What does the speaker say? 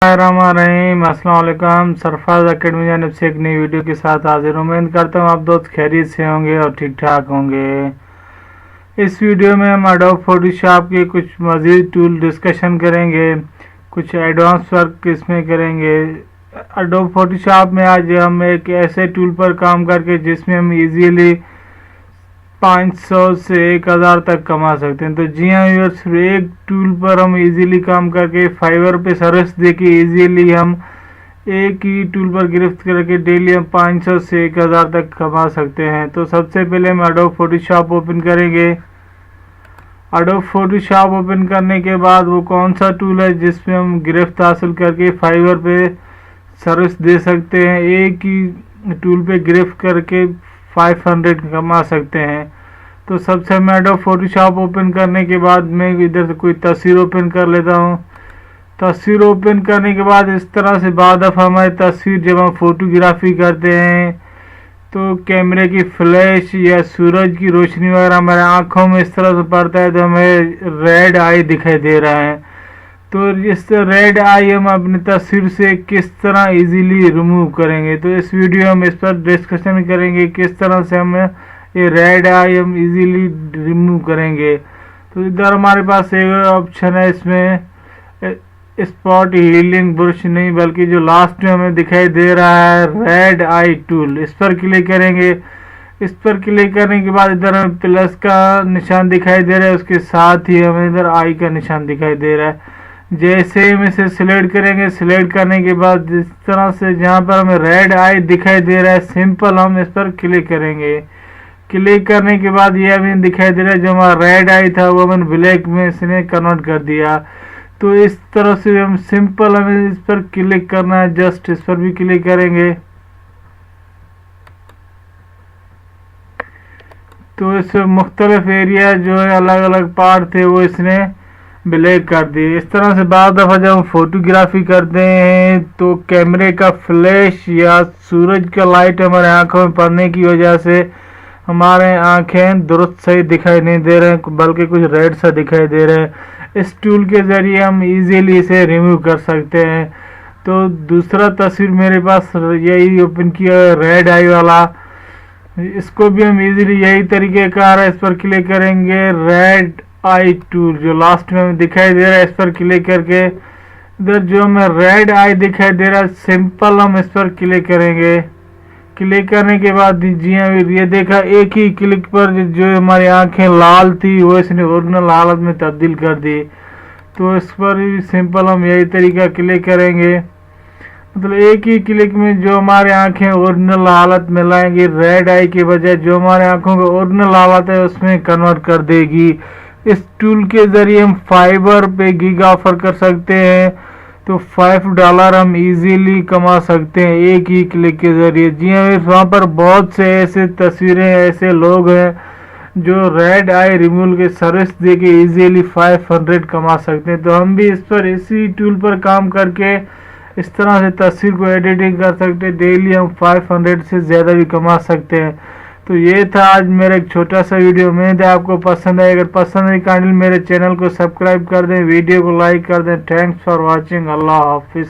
रहीम अस्सलाम वालेकुम। सरफराज अकेडमी जानब से एक नई वीडियो के साथ हाजिर हूँ। उम्मीद करता हूँ आप दोस्त खैरियत से होंगे और ठीक ठाक होंगे। इस वीडियो में हम एडोब फोटोशॉप के कुछ मज़ीद टूल डिस्कशन करेंगे, कुछ एडवांस वर्क इसमें करेंगे। एडोब फोटोशॉप में आज हम एक ऐसे टूल पर काम करके जिसमें हम इजीली 500 से 1000 तक कमा सकते हैं। तो जी हाँ व्यूअर्स, एक टूल पर हम इजीली काम करके फाइवर पे सर्विस देके इजीली हम एक ही टूल पर गिरफ्त करके डेली हम 500 से 1000 तक कमा सकते हैं। तो सबसे पहले हम एडोब फोटोशॉप ओपन करेंगे। एडोब फोटोशॉप ओपन करने के बाद वो कौन सा टूल है जिसमें हम गिरफ्त हासिल करके फाइवर पे सर्विस दे सकते हैं, एक ही टूल पे गिरफ्त करके 500 कमा सकते हैं। तो सबसे मैं एडोब फोटोशॉप ओपन करने के बाद मैं इधर से कोई तस्वीर ओपन कर लेता हूँ। तस्वीर ओपन करने के बाद इस तरह से बाद दफ़ा हमारी तस्वीर जब हम फोटोग्राफी करते हैं तो कैमरे की फ्लैश या सूरज की रोशनी वगैरह हमारे आँखों में इस तरह से पड़ता है तो हमें रेड आई दिखाई दे रहा है। तो इस रेड आई हम अपनी तस्वीर से किस तरह इजीली रिमूव करेंगे, तो इस वीडियो में हम इस पर डिस्कशन करेंगे किस तरह से हम ये रेड आई हम इजीली रिमूव करेंगे। तो इधर हमारे पास एक ऑप्शन है, इसमें स्पॉट हीलिंग ब्रश नहीं बल्कि जो लास्ट में हमें दिखाई दे रहा है रेड आई टूल, इस पर क्लिक करेंगे। इस पर क्लिक करने के बाद इधर हमें प्लस का निशान दिखाई दे रहा है, उसके साथ ही हमें इधर आई का निशान दिखाई दे रहा है। जैसे ही हम इसे सिलेक्ट करेंगे, सिलेक्ट करने के बाद जिस तरह से जहाँ पर हमें रेड आई दिखाई दे रहा है सिंपल हम इस पर क्लिक करेंगे। क्लिक करने के बाद ये हमें दिखाई दे रहा है जो हमारा रेड आई था वो हमने ब्लैक में इसने कन्वर्ट कर दिया। तो इस तरह से हम सिंपल हमें इस पर क्लिक करना है, जस्ट इस पर भी क्लिक करेंगे तो इस मुख्तलिफ एरिया जो है अलग अलग पार्ट थे वो इसने ब्लैक कर दिए। इस तरह से बाद दफ़ा जब हम फोटोग्राफी करते हैं तो कैमरे का फ्लैश या सूरज का लाइट हमारे आंखों में पड़ने की वजह से हमारे आंखें दुरुस्त सही दिखाई नहीं दे रहे हैं बल्कि कुछ रेड सा दिखाई दे रहे हैं। इस टूल के ज़रिए हम इजीली इसे रिमूव कर सकते हैं। तो दूसरा तस्वीर मेरे पास यही ओपन किया है रेड आई वाला, इसको भी हम इजीली यही तरीके का है, इस पर क्लिक करेंगे रेड आई टूल जो लास्ट में दिखाई दे रहा है, इस पर क्लिक करके इधर जो हमें रेड आई दिखाई दे रहा है सिंपल हम इस पर क्लिक करेंगे। क्लिक करने के बाद जी हाँ ये देखा एक ही क्लिक पर जो हमारी आंखें लाल थी वो इसने ओरिजिनल हालत में तब्दील कर दी। तो इस पर भी सिंपल हम यही तरीका क्लिक करेंगे, मतलब एक ही क्लिक में जो हमारे आंखें ओरिजिनल हालत में लाएंगी, रेड आई के बजाय जो हमारे आंखों का ओरिजिनल हालत है उसमें कन्वर्ट कर देगी। इस टूल के ज़रिए हम फाइबर पे गिग ऑफर कर सकते हैं, तो $5 हम इजीली कमा सकते हैं एक ही क्लिक के ज़रिए। जी हाँ, वहाँ पर बहुत से ऐसे तस्वीरें ऐसे लोग हैं जो रेड आई रिमूवल के सर्विस दे के ईजीली 500 कमा सकते हैं। तो हम भी इस पर इसी टूल पर काम करके इस तरह से तस्वीर को एडिटिंग कर सकते हैं, डेली हम 500 से ज़्यादा भी कमा सकते हैं। तो ये था आज मेरा एक छोटा सा वीडियो, उम्मीद है आपको पसंद आए। अगर पसंद है काइंडली मेरे चैनल को सब्सक्राइब कर दें, वीडियो को लाइक कर दें। Thanks for watching. अल्लाह हाफिज़।